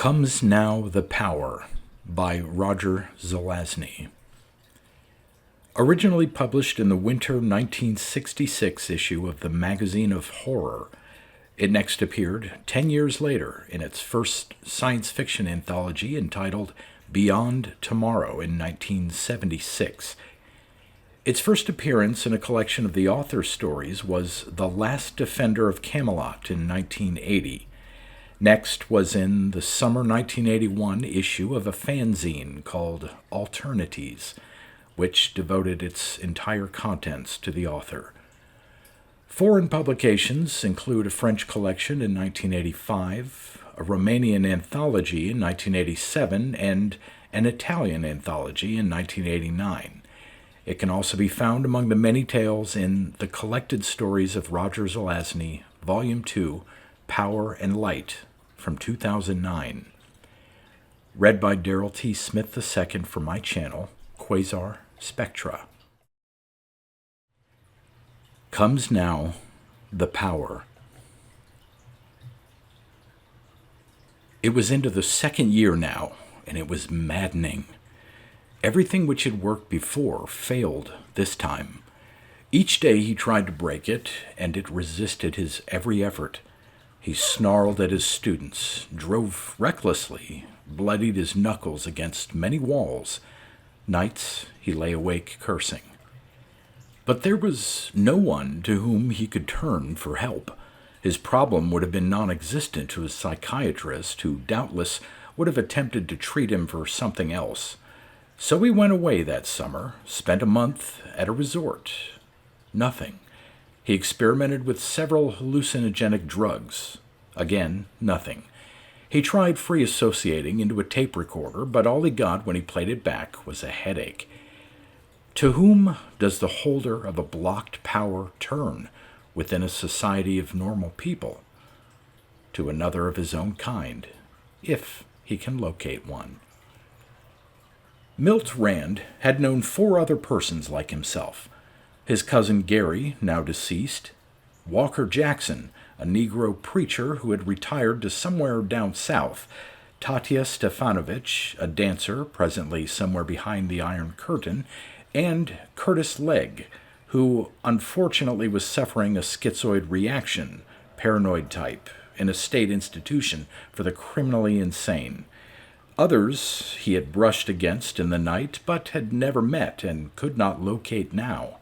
Comes Now the Power by Roger Zelazny. Originally published in the winter 1966 issue of the Magazine of Horror, it next appeared 10 years later in its first science fiction anthology entitled Beyond Tomorrow in 1976. Its first appearance in a collection of the author's stories was The Last Defender of Camelot in 1980. Next was in the summer 1981 issue of a fanzine called Alternities, which devoted its entire contents to the author. Foreign publications include a French collection in 1985, a Romanian anthology in 1987, and an Italian anthology in 1989. It can also be found among the many tales in The Collected Stories of Roger Zelazny, Volume 2, Power and Light, from 2009. Read by Daryl T. Smith II for my channel, Quasar Spectra. Comes Now the Power. It was into the second year now, and it was maddening. Everything which had worked before failed this time. Each day he tried to break it, and it resisted his every effort. He snarled at his students, drove recklessly, bloodied his knuckles against many walls. Nights he lay awake cursing. But there was no one to whom he could turn for help. His problem would have been non-existent to a psychiatrist who doubtless would have attempted to treat him for something else. So he went away that summer, spent a month at a resort. Nothing. He experimented with several hallucinogenic drugs. Again, nothing. He tried free associating into a tape recorder, but all he got when he played it back was a headache. To whom does the holder of a blocked power turn within a society of normal people? To another of his own kind, if he can locate one. Milt Rand had known 4 other persons like himself. His cousin Gary, now deceased, Walker Jackson, a Negro preacher who had retired to somewhere down south, Tatya Stefanovich, a dancer presently somewhere behind the Iron Curtain, and Curtis Legg, who unfortunately was suffering a schizoid reaction, paranoid type, in a state institution for the criminally insane. Others he had brushed against in the night, but had never met and could not locate now.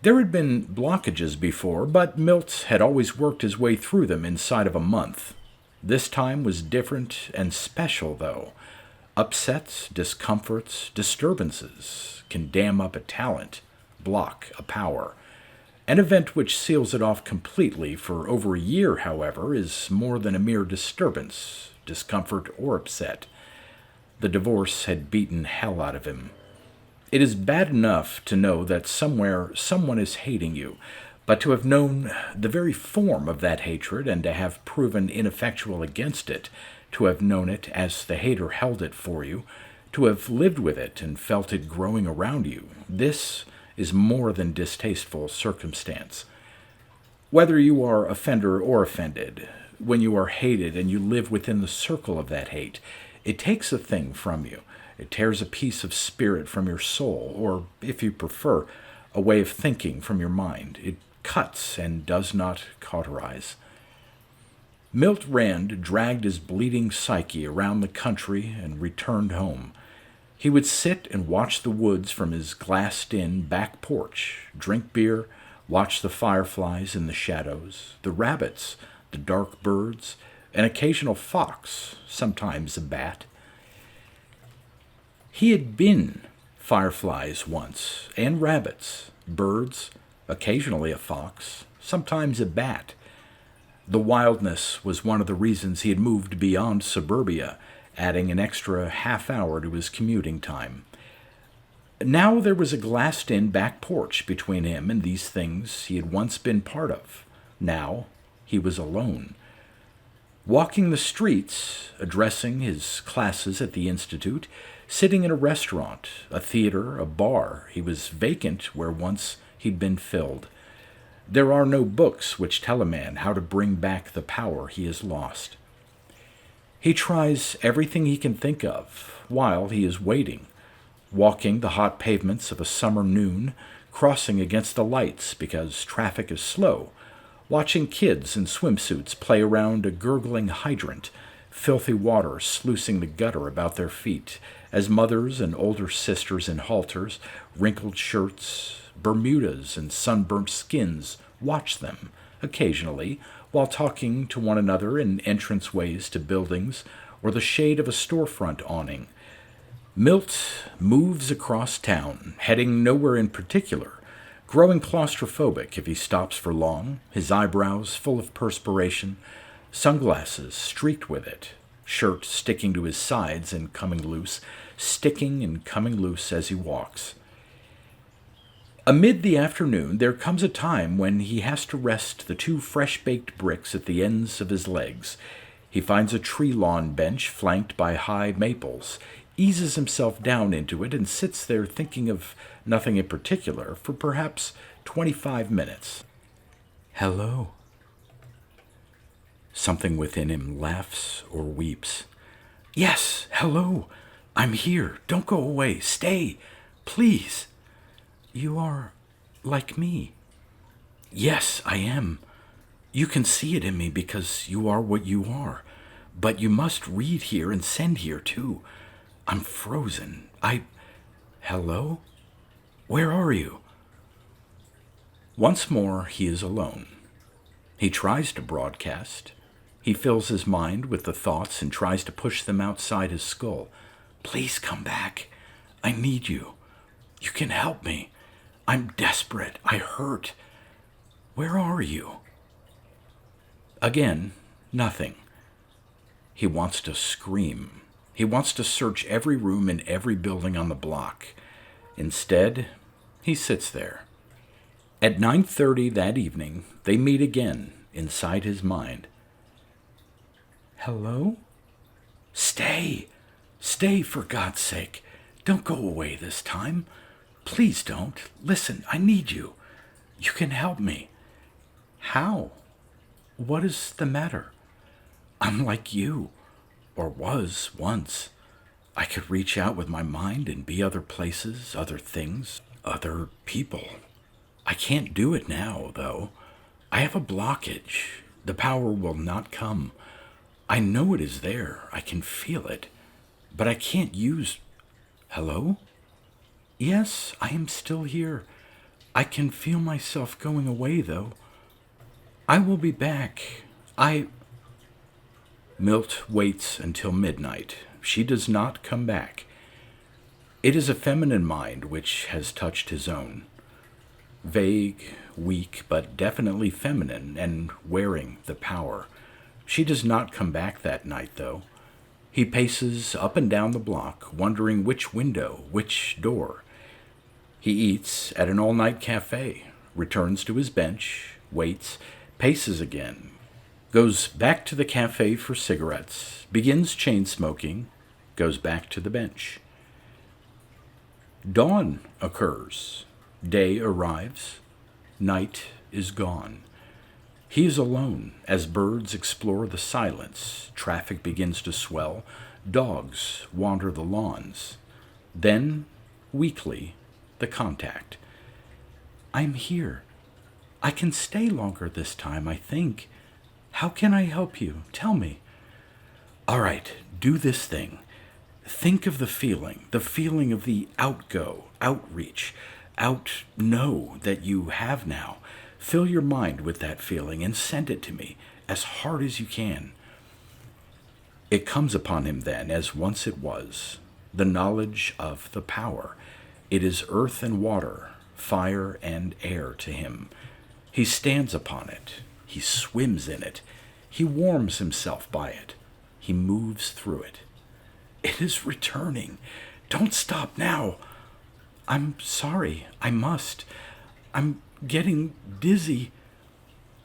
There had been blockages before, but Milt had always worked his way through them inside of a month. This time was different and special, though. Upsets, discomforts, disturbances can dam up a talent, block a power. An event which seals it off completely for over a year, however, is more than a mere disturbance, discomfort, or upset. The divorce had beaten hell out of him. It is bad enough to know that somewhere someone is hating you, but to have known the very form of that hatred and to have proven ineffectual against it, to have known it as the hater held it for you, to have lived with it and felt it growing around you, this is more than distasteful circumstance. Whether you are offender or offended, when you are hated and you live within the circle of that hate, it takes a thing from you. It tears a piece of spirit from your soul, or, if you prefer, a way of thinking from your mind. It cuts and does not cauterize. Milt Rand dragged his bleeding psyche around the country and returned home. He would sit and watch the woods from his glassed-in back porch, drink beer, watch the fireflies in the shadows, the rabbits, the dark birds, an occasional fox, sometimes a bat. He had been fireflies once, and rabbits, birds, occasionally a fox, sometimes a bat. The wildness was one of the reasons he had moved beyond suburbia, adding an extra half hour to his commuting time. Now there was a glassed-in back porch between him and these things he had once been part of. Now he was alone. Walking the streets, addressing his classes at the Institute, sitting in a restaurant, a theater, a bar, he was vacant where once he'd been filled. There are no books which tell a man how to bring back the power he has lost. He tries everything he can think of while he is waiting, walking the hot pavements of a summer noon, crossing against the lights because traffic is slow, watching kids in swimsuits play around a gurgling hydrant, filthy water sluicing the gutter about their feet, as mothers and older sisters in halters, wrinkled shirts, Bermudas, and sunburnt skins watch them, occasionally, while talking to one another in entranceways to buildings or the shade of a storefront awning. Milt moves across town, heading nowhere in particular, growing claustrophobic if he stops for long, his eyebrows full of perspiration, sunglasses streaked with it, shirt sticking to his sides and coming loose, sticking and coming loose as he walks. Amid the afternoon, there comes a time when he has to rest the two fresh-baked bricks at the ends of his legs. He finds a tree lawn bench flanked by high maples, eases himself down into it, and sits there thinking of nothing in particular for perhaps 25 minutes. Hello. Something within him laughs or weeps. Yes, hello. I'm here. Don't go away. Stay. Please. You are like me. Yes, I am. You can see it in me because you are what you are. But you must read here and send here, too. I'm frozen. Hello? Where are you? Once more, he is alone. He tries to broadcast. He fills his mind with the thoughts and tries to push them outside his skull. Please come back. I need you. You can help me. I'm desperate. I hurt. Where are you? Again, nothing. He wants to scream. He wants to search every room in every building on the block. Instead, he sits there. At 9:30 that evening, they meet again inside his mind. Hello? Stay. Stay, for God's sake. Don't go away this time. Please don't. Listen, I need you. You can help me. How? What is the matter? I'm like you, or was once. I could reach out with my mind and be other places, other things, other people. I can't do it now, though. I have a blockage. The power will not come. I know it is there. I can feel it. But I can't use... Hello? Yes, I am still here. I can feel myself going away, though. I will be back. Milt waits until midnight. She does not come back. It is a feminine mind which has touched his own. Vague, weak, but definitely feminine and wearing the power. She does not come back that night, though. He paces up and down the block, wondering which window, which door. He eats at an all-night cafe, returns to his bench, waits, paces again, goes back to the cafe for cigarettes, begins chain-smoking, goes back to the bench. Dawn occurs. Day arrives. Night is gone. He is alone as birds explore the silence. Traffic begins to swell. Dogs wander the lawns. Then, weakly, the contact. I'm here. I can stay longer this time, I think. How can I help you? Tell me. All right, do this thing. Think of the feeling of the outgo, outreach, know that you have now. Fill your mind with that feeling and send it to me as hard as you can. It comes upon him then, as once it was, the knowledge of the power. It is earth and water, fire and air to him. He stands upon it. He swims in it. He warms himself by it. He moves through it. It is returning. Don't stop now. I'm sorry. I must. I'm getting dizzy.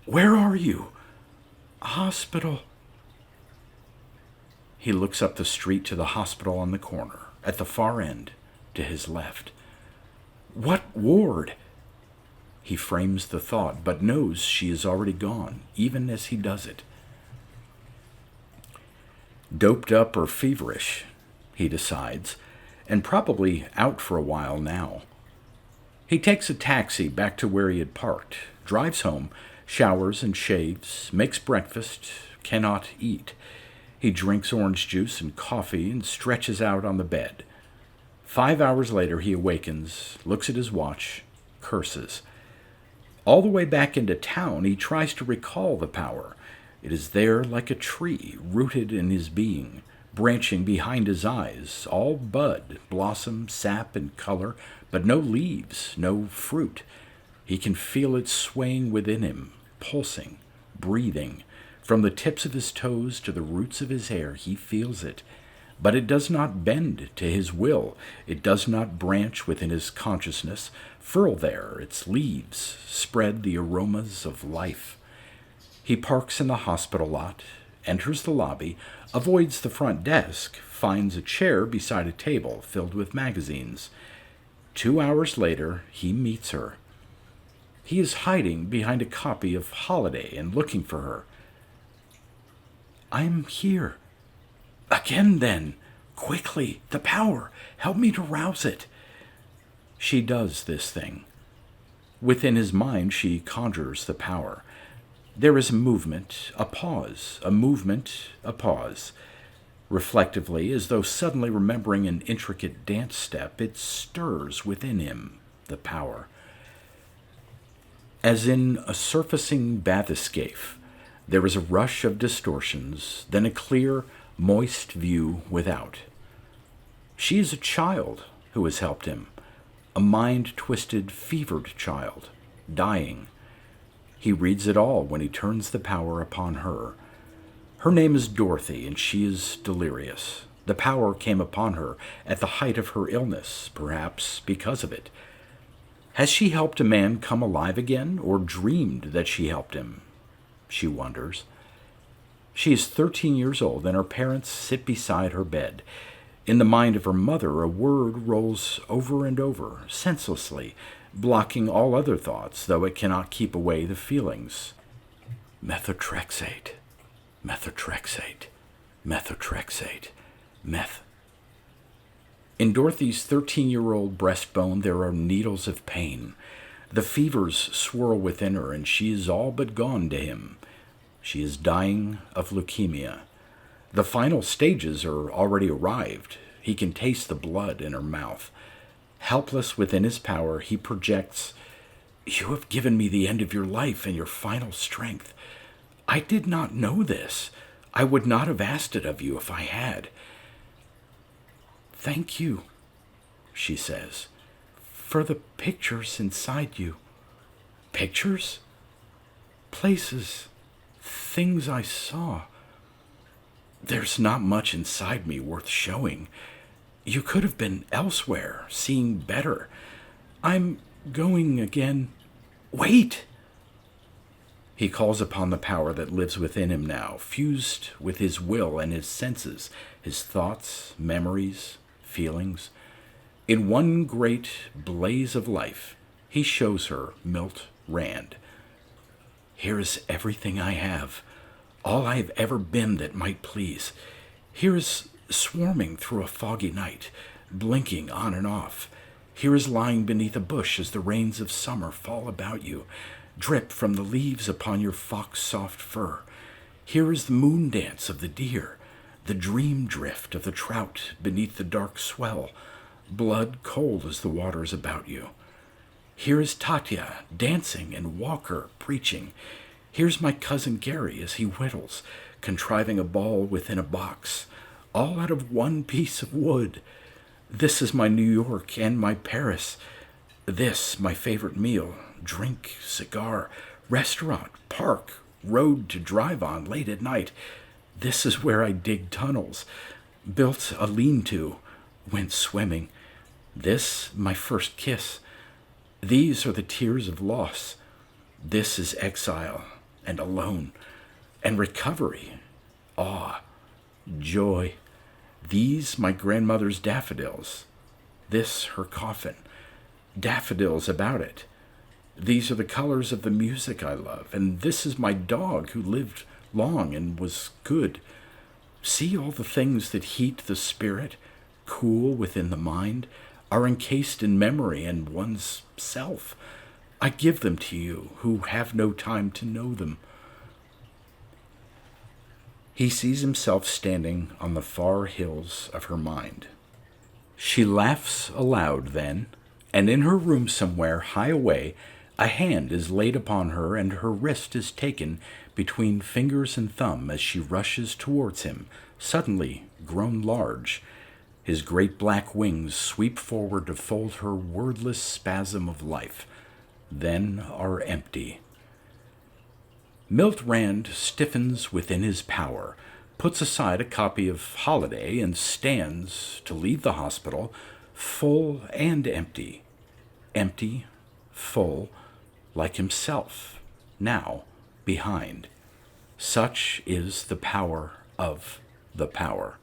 Where are you? Hospital. He looks up the street to the hospital on the corner, at the far end, to his left. What ward? He frames the thought, but knows she is already gone, even as he does it. Doped up or feverish, he decides, and probably out for a while now. He takes a taxi back to where he had parked, drives home, showers and shaves, makes breakfast, cannot eat. He drinks orange juice and coffee and stretches out on the bed. 5 hours later, he awakens, looks at his watch, curses. All the way back into town, he tries to recall the power. It is there like a tree, rooted in his being, branching behind his eyes, all bud, blossom, sap, and color, but no leaves, no fruit. He can feel it swaying within him, pulsing, breathing. From the tips of his toes to the roots of his hair, he feels it. But it does not bend to his will. It does not branch within his consciousness, furl there its leaves, spread the aromas of life. He parks in the hospital lot, enters the lobby, avoids the front desk, finds a chair beside a table filled with magazines. 2 hours later, he meets her. He is hiding behind a copy of Holiday and looking for her. "I'm here." "Again, then. Quickly, the power. Help me to rouse it." She does this thing. Within his mind, she conjures the power. There is a movement, a pause, a movement, a pause. Reflectively, as though suddenly remembering an intricate dance step, it stirs within him, the power. As in a surfacing bathyscaphe, there is a rush of distortions, then a clear, moist view without. She is a child who has helped him, a mind-twisted, fevered child, dying. He reads it all when he turns the power upon her. Her name is Dorothy, and she is delirious. The power came upon her at the height of her illness, perhaps because of it. Has she helped a man come alive again, or dreamed that she helped him? She wonders. She is 13 years old, and her parents sit beside her bed. In the mind of her mother, a word rolls over and over, senselessly, blocking all other thoughts, though it cannot keep away the feelings. Methotrexate, methotrexate, methotrexate, meth. In Dorothy's 13-year-old breastbone there are needles of pain. The fevers swirl within her, and she is all but gone to him. She is dying of leukemia. The final stages are already arrived. He can taste the blood in her mouth. Helpless within his power, he projects, "You have given me the end of your life and your final strength. I did not know this. I would not have asked it of you if I had." "Thank you," she says, "for the pictures inside you." "Pictures?" "Places, things I saw." "There's not much inside me worth showing. You could have been elsewhere, seeing better. I'm going again." "Wait!" He calls upon the power that lives within him now, fused with his will and his senses, his thoughts, memories, feelings. In one great blaze of life, he shows her Milt Rand. "Here is everything I have, all I have ever been that might please. Here is swarming through a foggy night, blinking on and off. Here is lying beneath a bush as the rains of summer fall about you, drip from the leaves upon your fox-soft fur. Here is the moon dance of the deer, the dream drift of the trout beneath the dark swell, blood cold as the waters about you. Here is Tatya dancing and Walker preaching. Here's my cousin Gary as he whittles, contriving a ball within a box, all out of one piece of wood. This is my New York and my Paris. This, my favorite meal, drink, cigar, restaurant, park, road to drive on late at night. This is where I dig tunnels, built a lean-to, went swimming. This, my first kiss. These are the tears of loss. This is exile and alone and recovery, awe, joy. These, my grandmother's daffodils. This, her coffin. Daffodils about it. These are the colors of the music I love, and this is my dog who lived long and was good. See all the things that heat the spirit, cool within the mind, are encased in memory and one's self. I give them to you who have no time to know them. He sees himself standing on the far hills of her mind. She laughs aloud then, and in her room somewhere high away, a hand is laid upon her and her wrist is taken between fingers and thumb as she rushes towards him, suddenly grown large. His great black wings sweep forward to fold her wordless spasm of life, then are empty. Milt Rand stiffens within his power, puts aside a copy of Holiday, and stands to leave the hospital, full and empty. Empty, full, like himself, now behind. Such is the power of the power.